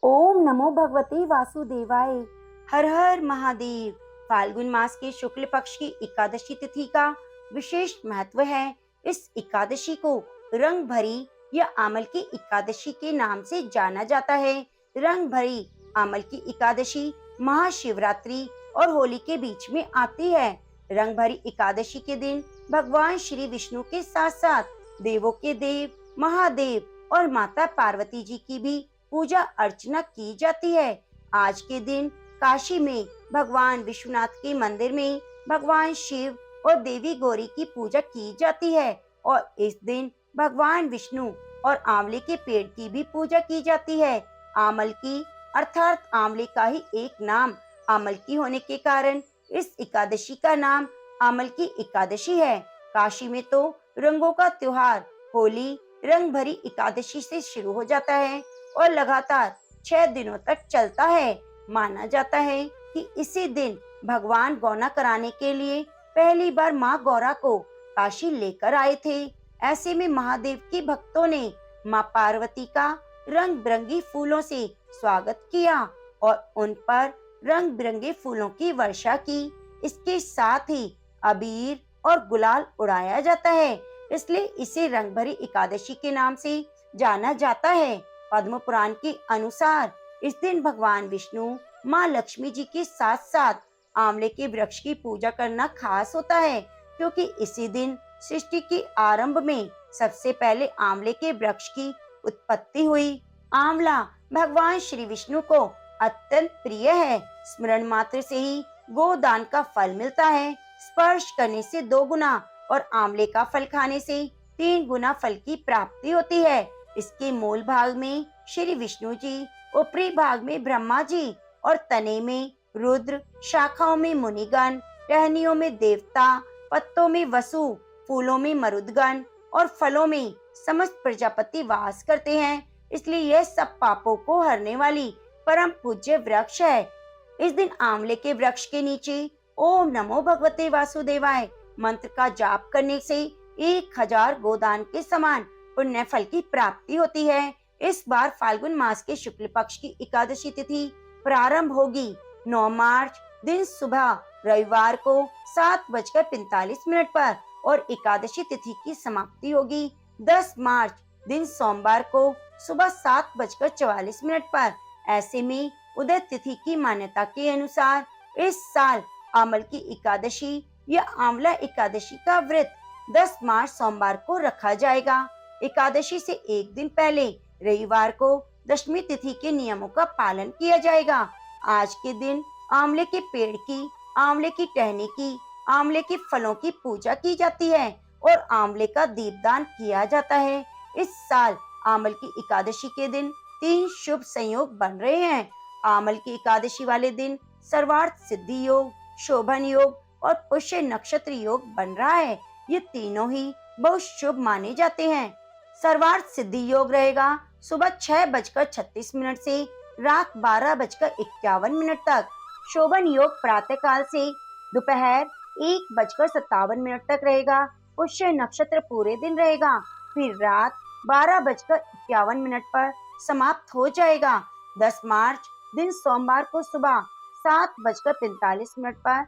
ओम नमो भगवते वासुदेवाय। हर हर महादेव। फाल्गुन मास के शुक्ल पक्ष की एकादशी तिथि का विशेष महत्व है। इस एकादशी को रंग भरी या आमल की एकादशी के नाम से जाना जाता है। रंग भरी आमल की एकादशी महाशिवरात्रि और होली के बीच में आती है। रंग भरी एकादशी के दिन भगवान श्री विष्णु के साथ साथ देवों के देव महादेव और माता पार्वती जी की भी पूजा अर्चना की जाती है। आज के दिन काशी में भगवान विश्वनाथ के मंदिर में भगवान शिव और देवी गौरी की पूजा की जाती है और इस दिन भगवान विष्णु और आंवले के पेड़ की भी पूजा की जाती है। आमल की अर्थात आंवले का ही एक नाम आमल की होने के कारण इस एकादशी का नाम आमल की एकादशी है। काशी में तो रंगों का त्योहार होली रंग भरी एकादशी से शुरू हो जाता है और लगातार 6 दिनों तक चलता है। माना जाता है कि इसी दिन भगवान गौना कराने के लिए पहली बार माँ गौरा को काशी लेकर आए थे। ऐसे में महादेव के भक्तों ने माँ पार्वती का रंग बिरंगी फूलों से स्वागत किया और उन पर रंग बिरंगे फूलों की वर्षा की। इसके साथ ही अबीर और गुलाल उड़ाया जाता है, इसलिए इसे रंग भरी एकादशी के नाम से जाना जाता है। पद्म पुराण के अनुसार इस दिन भगवान विष्णु माँ लक्ष्मी जी के साथ साथ आंवले के वृक्ष की पूजा करना खास होता है, क्योंकि इसी दिन सृष्टि के आरंभ में सबसे पहले आंवले के वृक्ष की उत्पत्ति हुई। आंवला भगवान श्री विष्णु को अत्यंत प्रिय है। स्मरण मात्र से ही गोदान का फल मिलता है। स्पर्श करने से 2 गुना और आंवले का फल खाने से 3 गुना फल की प्राप्ति होती है। इसके मूल भाग में श्री विष्णु जी, ऊपरी भाग में ब्रह्मा जी और तने में रुद्र, शाखाओं में मुनिगण, टहनियों में देवता, पत्तों में वसु, फूलों में मरुदगण और फलों में समस्त प्रजापति वास करते हैं। इसलिए यह सब पापों को हरने वाली परम पूज्य वृक्ष है। इस दिन आंवले के वृक्ष के नीचे ओम नमो भगवते वासुदेवाय मंत्र का जाप करने से 1000 गोदान के समान पुण्य फल की प्राप्ति होती है। इस बार फाल्गुन मास के शुक्ल पक्ष की एकादशी तिथि प्रारंभ होगी 9 मार्च दिन सुबह रविवार को 7:45 पर और एकादशी तिथि की समाप्ति होगी 10 मार्च दिन सोमवार को सुबह 7:44 पर। ऐसे में उदय तिथि की मान्यता के अनुसार इस साल आमल की एकादशी या आंवला एकादशी का व्रत 10 मार्च सोमवार को रखा जाएगा। एकादशी से एक दिन पहले रविवार को दशमी तिथि के नियमों का पालन किया जाएगा। आज के दिन आंवले के पेड़ की, आंवले की टहनी की, आंवले के फलों की पूजा की जाती है और आंवले का दीपदान किया जाता है। इस साल आमल की एकादशी के दिन 3 शुभ संयोग बन रहे हैं। आमल की एकादशी वाले दिन सर्वार्थ सिद्धि योग, शोभन योग और पुष्य नक्षत्र योग बन रहा है। ये तीनों ही बहुत शुभ माने जाते हैं। सर्वार्थ सिद्धि योग रहेगा सुबह 6:36 से रात 12:51 तक। शोभन योग प्रातः काल से दोपहर 1:57 तक रहेगा। पुष्य नक्षत्र पूरे दिन रहेगा, फिर रात 12:51 पर समाप्त हो जाएगा। 10 मार्च दिन सोमवार को सुबह 7:45 पर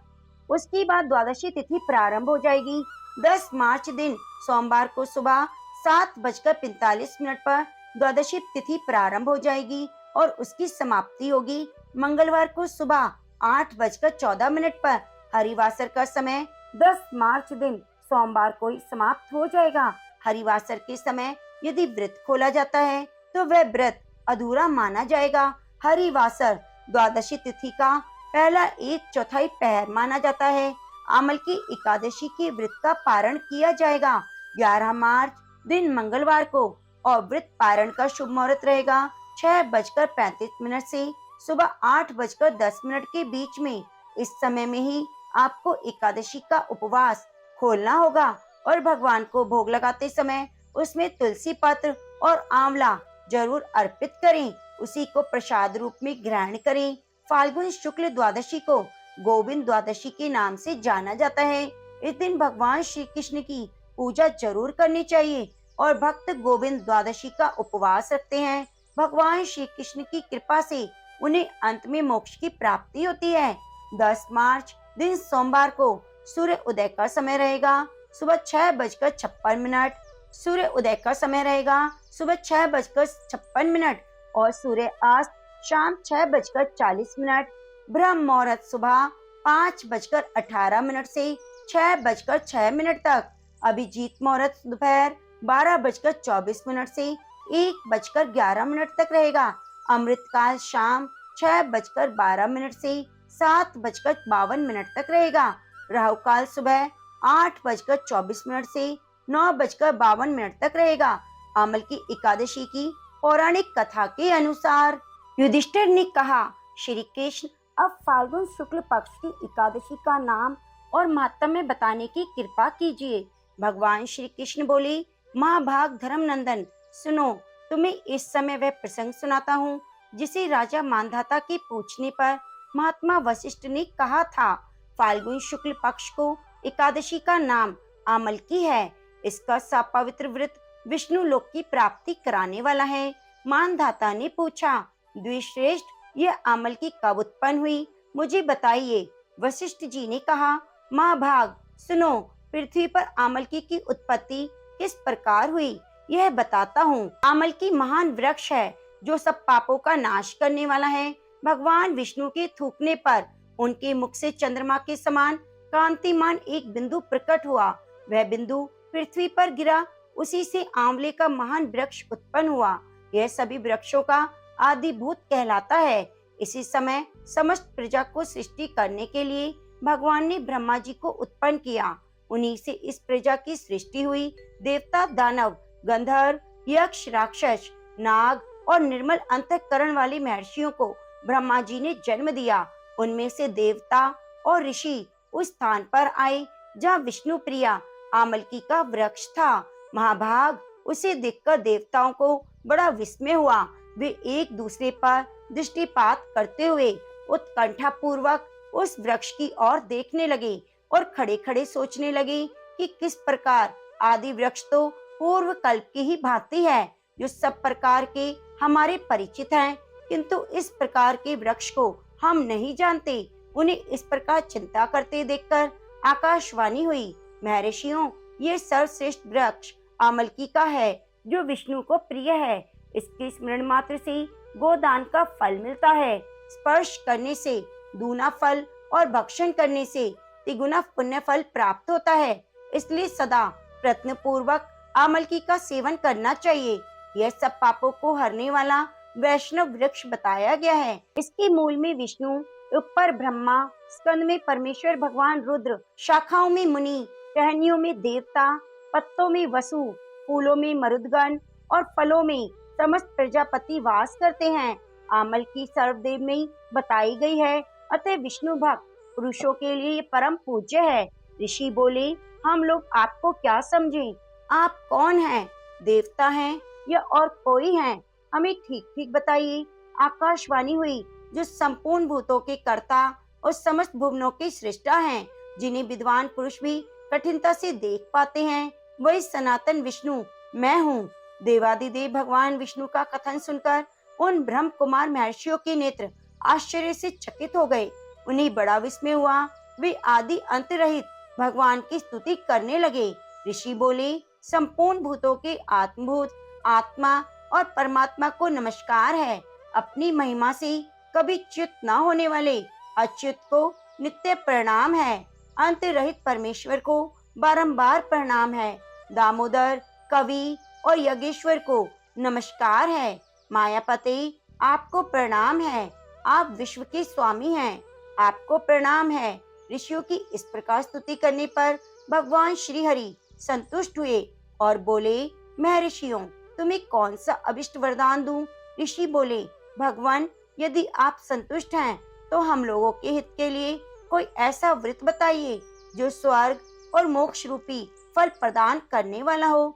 उसके बाद द्वादशी तिथि प्रारंभ हो जाएगी। 10 मार्च दिन सोमवार को सुबह 7:45 पर द्वादशी तिथि प्रारंभ हो जाएगी और उसकी समाप्ति होगी मंगलवार को सुबह 8:14 पर। हरिवासर का समय 10 मार्च दिन सोमवार को ही समाप्त हो जाएगा। हरिवासर के समय यदि व्रत खोला जाता है तो वह व्रत अधूरा माना जाएगा। हरिवासर द्वादशी तिथि का पहला 1/4 पहर माना जाता है। आमल की एकादशी के व्रत का पारण किया जाएगा 11 मार्च दिन मंगलवार को और व्रत पारण का शुभ मुहूर्त रहेगा 6:35 से सुबह 8:10 के बीच में। इस समय में ही आपको एकादशी का उपवास खोलना होगा और भगवान को भोग लगाते समय उसमें तुलसी पत्र और आंवला जरूर अर्पित करें। उसी को प्रसाद रूप में ग्रहण करें। फाल्गुन शुक्ल द्वादशी को गोविंद द्वादशी के नाम से जाना जाता है। इस दिन भगवान श्री कृष्ण की पूजा जरूर करनी चाहिए और भक्त गोविंद द्वादशी का उपवास रखते हैं। भगवान श्री कृष्ण की कृपा से उन्हें अंत में मोक्ष की प्राप्ति होती है। 10 मार्च दिन सोमवार को सूर्य उदय का समय रहेगा सुबह 6:56। सूर्य उदय का समय रहेगा सुबह 6:56 और सूर्य अस्त शाम 6:40। ब्रह्म मुहूर्त सुबह 5:18 से 6:06 तक। अभिजीत मुहूर्त दोपहर 12:24 से 1:11 तक रहेगा। अमृत काल शाम 6:12 से 7:52 तक रहेगा। राहु काल सुबह 8:24 से 9:52 तक रहेगा। अमल की एकादशी की पौराणिक कथा के अनुसार युधिष्ठिर ने कहा, श्री कृष्ण अब फाल्गुन शुक्ल पक्ष की एकादशी का नाम और महात्म्य बताने की कृपा कीजिए। भगवान श्री कृष्ण बोले, महाभाग धर्मनंदन सुनो, तुम्हें इस समय वह प्रसंग सुनाता हूँ जिसे राजा मांधाता के पूछने पर महात्मा वशिष्ठ ने कहा था। फाल्गुन शुक्ल पक्ष को एकादशी का नाम आमल की है। इसका सा पवित्र व्रत विष्णु लोक की प्राप्ति कराने वाला है। मानधाता ने पूछा, द्विश्रेष्ठ, यह आमल की कब उत्पन्न हुई, मुझे बताइए। वशिष्ठ जी ने कहा, महाभाग सुनो, पृथ्वी पर आमलकी की उत्पत्ति किस प्रकार हुई यह बताता हूँ। आमलकी महान वृक्ष है जो सब पापों का नाश करने वाला है। भगवान विष्णु के थूकने पर उनके मुख से चंद्रमा के समान कांतिमान एक बिंदु प्रकट हुआ। वह बिंदु पृथ्वी पर गिरा, उसी से आंवले का महान वृक्ष उत्पन्न हुआ। यह सभी वृक्षों का आदिभूत कहलाता है। इसी समय समस्त प्रजा को सृष्टि करने के लिए भगवान ने ब्रह्मा जी को उत्पन्न किया। उन्हीं से इस प्रजा की सृष्टि हुई। देवता, दानव, गंधर्व, यक्ष, राक्षस, नाग और निर्मल अंतःकरण वाले महर्षियों को ब्रह्मा जी ने जन्म दिया। उनमें से देवता और ऋषि उस स्थान पर आए जहाँ विष्णु प्रिया आमलकी का वृक्ष था। महाभाग, उसे देखकर देवताओं को बड़ा विस्मय हुआ। वे एक दूसरे पर दृष्टिपात करते हुए उत्कंठा पूर्वक उस वृक्ष की ओर देखने लगे और खड़े खड़े सोचने लगे कि किस प्रकार आदि वृक्ष तो पूर्व कल्प की ही भांति है, जो सब प्रकार के हमारे परिचित हैं, किंतु इस प्रकार के वृक्ष को हम नहीं जानते। उन्हें इस प्रकार चिंता करते देखकर आकाशवाणी हुई, महर्षियों, ये सर्वश्रेष्ठ वृक्ष आमलकी का है जो विष्णु को प्रिय है। इसके स्मरण मात्र से गोदान का फल मिलता है। स्पर्श करने से दूना फल और भक्षण करने से तिगुना पुण्य फल प्राप्त होता है। इसलिए सदा प्रयत्न पूर्वक आमलकी का सेवन करना चाहिए। यह सब पापों को हरने वाला वैष्णव वृक्ष बताया गया है। इसके मूल में विष्णु, ऊपर ब्रह्मा, स्कंद में परमेश्वर भगवान रुद्र, शाखाओं में मुनि, टहनियों में देवता, पत्तों में वसु, फूलों में मरुदगण और फलों में समस्त प्रजापति वास करते हैं। आमल की सर्वदेव में बताई गई है, अतः विष्णु भक्त पुरुषों के लिए ये परम पूज्य है। ऋषि बोले, हम लोग आपको क्या समझें? आप कौन हैं? देवता हैं या और कोई हैं? हमें ठीक ठीक बताइए। आकाशवाणी हुई, जो संपूर्ण भूतों के कर्ता और समस्त भुवनों के सृष्टा हैं, जिन्हें विद्वान पुरुष भी कठिनता से देख पाते हैं, वही सनातन विष्णु मैं हूँ। देवादिदेव भगवान विष्णु का कथन सुनकर उन ब्रह्म कुमार महर्षियों के नेत्र आश्चर्य से चकित हो गए। उन्हें बड़ा विस्मय हुआ। वे आदि अंत रहित भगवान की स्तुति करने लगे। ऋषि बोले, संपूर्ण भूतों के आत्मभूत आत्मा और परमात्मा को नमस्कार है। अपनी महिमा से कभी च्युत न होने वाले अच्युत को नित्य प्रणाम है। अंत रहित परमेश्वर को बारंबार प्रणाम है। दामोदर, कवि और यज्ञेश्वर को नमस्कार है। मायापति, आपको प्रणाम है। आप विश्व के स्वामी हैं, आपको प्रणाम है। ऋषियों की इस प्रकार स्तुति करने पर भगवान श्री हरि संतुष्ट हुए और बोले, महर्षियों, तुम्हें कौन सा अभिष्ट वरदान दूं? ऋषि बोले, भगवान, यदि आप संतुष्ट हैं तो हम लोगों के हित के लिए कोई ऐसा व्रत बताइए जो स्वर्ग और मोक्ष रूपी फल प्रदान करने वाला हो।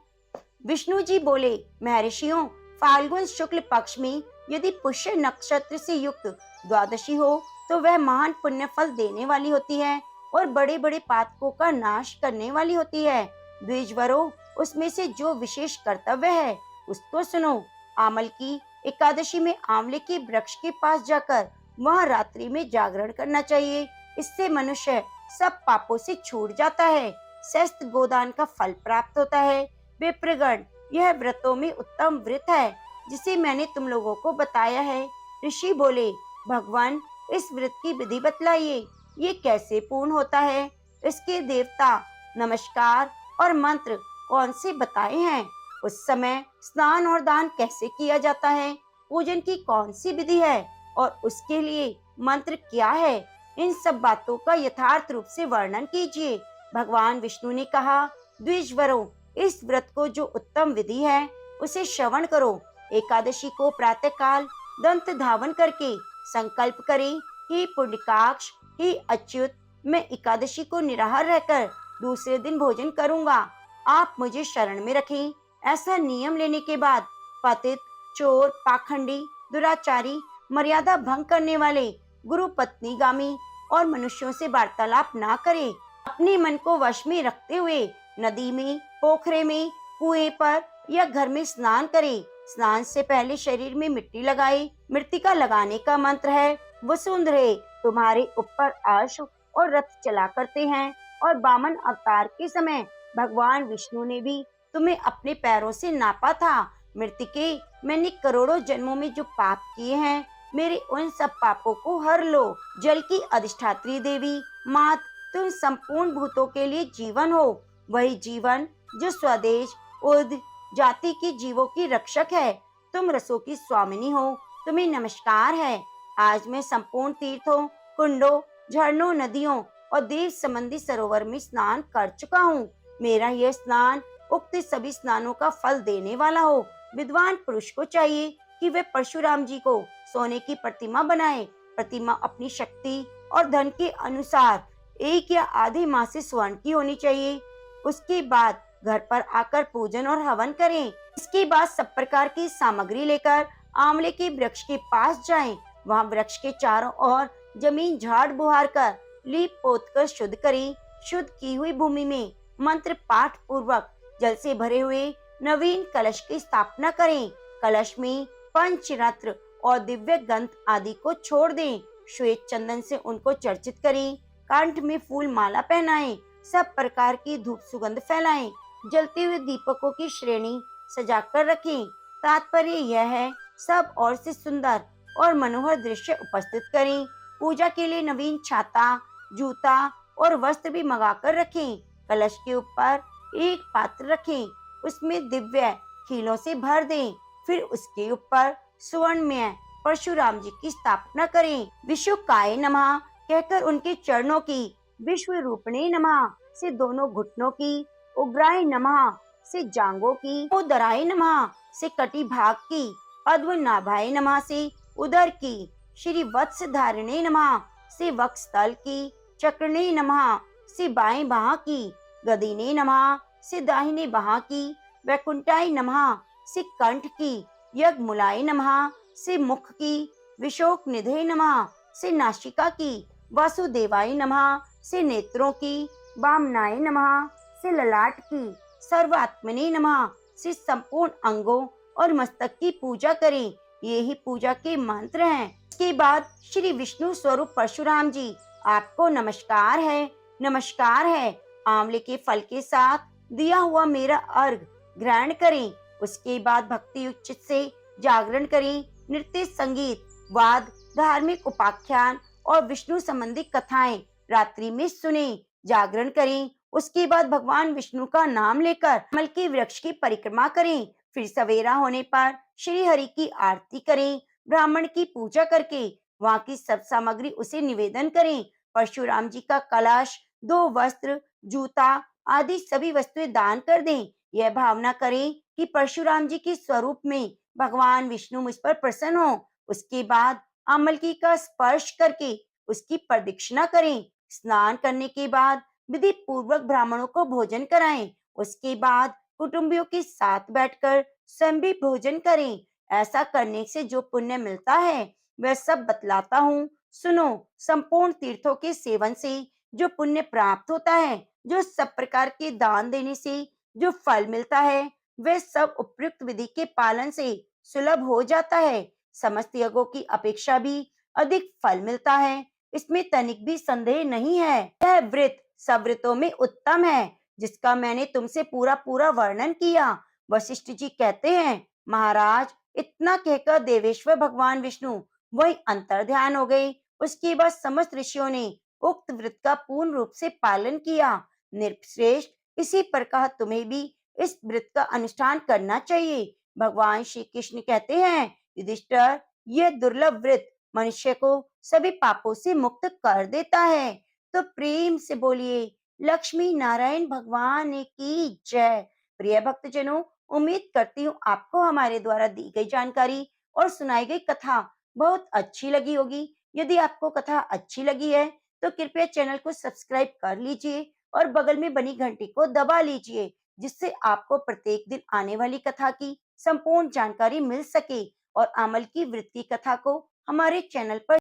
विष्णु जी बोले, महर्षियों, फाल्गुन शुक्ल पक्ष में यदि पुष्य नक्षत्र से युक्त द्वादशी हो तो वह महान पुण्य फल देने वाली होती है और बड़े बड़े पातकों का नाश करने वाली होती है। द्विजवरों, उसमें से जो विशेष कर्तव्य है उसको सुनो। आमल की एकादशी में आंवले के वृक्ष के पास जाकर वहां रात्रि में जागरण करना चाहिए। इससे मनुष्य सब पापों से छूट जाता है। स्वस्थ गोदान का फल प्राप्त होता है। विप्रगण, यह व्रतों में उत्तम व्रत है जिसे मैंने तुम लोगों को बताया है। ऋषि बोले, भगवान, इस व्रत की विधि बतलाइए, ये कैसे पूर्ण होता है? इसके देवता, नमस्कार और मंत्र कौन से बताए हैं? उस समय स्नान और दान कैसे किया जाता है? पूजन की कौन सी विधि है और उसके लिए मंत्र क्या है? इन सब बातों का यथार्थ रूप से वर्णन कीजिए। भगवान विष्णु ने कहा, द्विजवरों, इस व्रत को जो उत्तम विधि है उसे श्रवण करो। एकादशी को प्रातः काल दंत धावन करके संकल्प करें, हे पुण्यकाक्ष, हे अच्युत, मैं एकादशी को निराहार रहकर दूसरे दिन भोजन करूंगा। आप मुझे शरण में रखें। ऐसा नियम लेने के बाद पतित, चोर, पाखंडी, दुराचारी, मर्यादा भंग करने वाले, गुरु पत्नीगामी और मनुष्यों से वार्तालाप ना करे। अपने मन को वश में रखते हुए नदी में, पोखरे में, कुएं पर या घर में स्नान करे। स्नान से पहले शरीर में मिट्टी लगाए। मृत्तिका लगाने का मंत्र है, वसुंधरे, तुम्हारे ऊपर अश्व और रथ चला करते हैं। और वामन अवतार के समय भगवान विष्णु ने भी तुम्हें अपने पैरों से नापा था। मृतिके, मैंने करोड़ों जन्मों में जो पाप किए हैं, मेरे उन सब पापों को हर लो। जल की अधिष्ठात्री देवी मात, तुम संपूर्ण भूतों के लिए जीवन हो। वही जीवन जो स्वदेश उद जाति के जीवों की रक्षक है। तुम रसों की स्वामिनी हो, तुम्हें नमस्कार है। आज मैं संपूर्ण तीर्थों, कुंडों, झरनों, नदियों और देव संबंधी सरोवर में स्नान कर चुका हूँ। मेरा यह स्नान उक्त सभी स्नानों का फल देने वाला हो। विद्वान पुरुष को चाहिए कि वे परशुराम जी को सोने की प्रतिमा बनाए। प्रतिमा अपनी शक्ति और धन के अनुसार 1 या आधे माह से स्वर्ण की होनी चाहिए। उसके बाद घर पर आकर पूजन और हवन करें। इसके बाद सब प्रकार की सामग्री लेकर आंवले के वृक्ष के पास जाएं। वहां वृक्ष के चारों ओर जमीन झाड़ बुहार कर लीप पोत कर शुद्ध करें। शुद्ध की हुई भूमि में मंत्र पाठ पूर्वक जल से भरे हुए नवीन कलश की स्थापना करें। कलश में पंचरत्न और दिव्य गंध आदि को छोड़ दें। श्वेत चंदन से उनको चर्चित करें। कंठ में फूल माला पहनाएं। सब प्रकार की धूप सुगंध फैलाएं। जलते हुए दीपकों की श्रेणी सजाकर रखें। तात्पर्य यह है, सब और से सुंदर और मनोहर दृश्य उपस्थित करें। पूजा के लिए नवीन छाता, जूता और वस्त्र भी मंगाकर रखें। कलश के ऊपर एक पात्र रखें, उसमें दिव्य खीलों से भर दें। फिर उसके ऊपर सुवर्णमय परशुराम जी की स्थापना करें। विशुकाय नमः कहकर उनके चरणों की, विश्व रूपणे नमः से दोनों घुटनों की, उग्राय नमः से जांघों की, उदराय नमः से कटी भाग की, पद्मनाभाय नमः से उदर की, श्री वत्स धारिणे नमः से वक्षस्थल की, चक्रणे नमः से बाएं बाह की, गदिने नमः से दाहिने बाह की, वैकुंठाय नमः से कंठ की, यज्ञमूलाय नमः से मुख की, विशोक निधे नमः से नासिका की, वासुदेवाय नमः से नेत्रों की, वामनाय नमः से ललाट की, सर्वात्मने नमः से संपूर्ण अंगों और मस्तक की पूजा करें। ये ही पूजा के मंत्र हैं। इसके बाद श्री विष्णु स्वरूप परशुराम जी, आपको नमस्कार है, नमस्कार है। आंवले के फल के साथ दिया हुआ मेरा अर्घ ग्रहण करें। उसके बाद भक्ति युक्त चित्त से जागरण करें। नृत्य, संगीत, वाद, धार्मिक उपाख्यान और विष्णु संबंधी कथाएं रात्रि में सुने। जागरण करें। उसके बाद भगवान विष्णु का नाम लेकर कमल के वृक्ष की परिक्रमा करें। फिर सवेरा होने पर श्री हरि की आरती करें। ब्राह्मण की पूजा करके वहाँ की सब सामग्री उसे निवेदन करें। परशुराम जी का कलश, 2 वस्त्र, जूता आदि सभी वस्तुएं दान कर दें। यह भावना करें कि परशुराम जी के स्वरूप में भगवान विष्णु मुझ पर प्रसन्न हो। उसके बाद अमलकी का स्पर्श करके उसकी प्रदक्षिणा करें। स्नान करने के बाद विधि पूर्वक ब्राह्मणों को भोजन कराएं। उसके बाद कुटुंबियों के साथ बैठकर स्वयं भी भोजन करें। ऐसा करने से जो पुण्य मिलता है वह सब बतलाता हूँ, सुनो। संपूर्ण तीर्थों के सेवन से जो पुण्य प्राप्त होता है, जो सब प्रकार के दान देने से जो फल मिलता है, वह सब उपयुक्त विधि के पालन से सुलभ हो जाता है। समस्त यज्ञों की अपेक्षा भी अधिक फल मिलता है, इसमें तनिक भी संदेह नहीं है। यह व्रत सब व्रतों में उत्तम है, जिसका मैंने तुमसे पूरा पूरा वर्णन किया। वशिष्ठ जी कहते हैं, महाराज, इतना कहकर देवेश्वर भगवान विष्णु वही अंतर ध्यान हो गए। उसके बाद समस्त ऋषियों ने उक्त व्रत का पूर्ण रूप से पालन किया। निर्श्रेष्ठ, इसी प्रकार तुम्हें भी इस व्रत का अनुष्ठान करना चाहिए। भगवान श्री कृष्ण कहते हैं, युधिष्ठिर, यह दुर्लभ व्रत मनुष्य को सभी पापों से मुक्त कर देता है। तो प्रेम से बोलिए, लक्ष्मी नारायण भगवान की जय। प्रिय भक्तजनों, उम्मीद करती हूँ आपको हमारे द्वारा दी गई जानकारी और सुनाई गई कथा बहुत अच्छी लगी होगी। यदि आपको कथा अच्छी लगी है तो कृपया चैनल को सब्सक्राइब कर लीजिए और बगल में बनी घंटी को दबा लीजिए, जिससे आपको प्रत्येक दिन आने वाली कथा की संपूर्ण जानकारी मिल सके और अमल की वृत्ति कथा को हमारे चैनल पर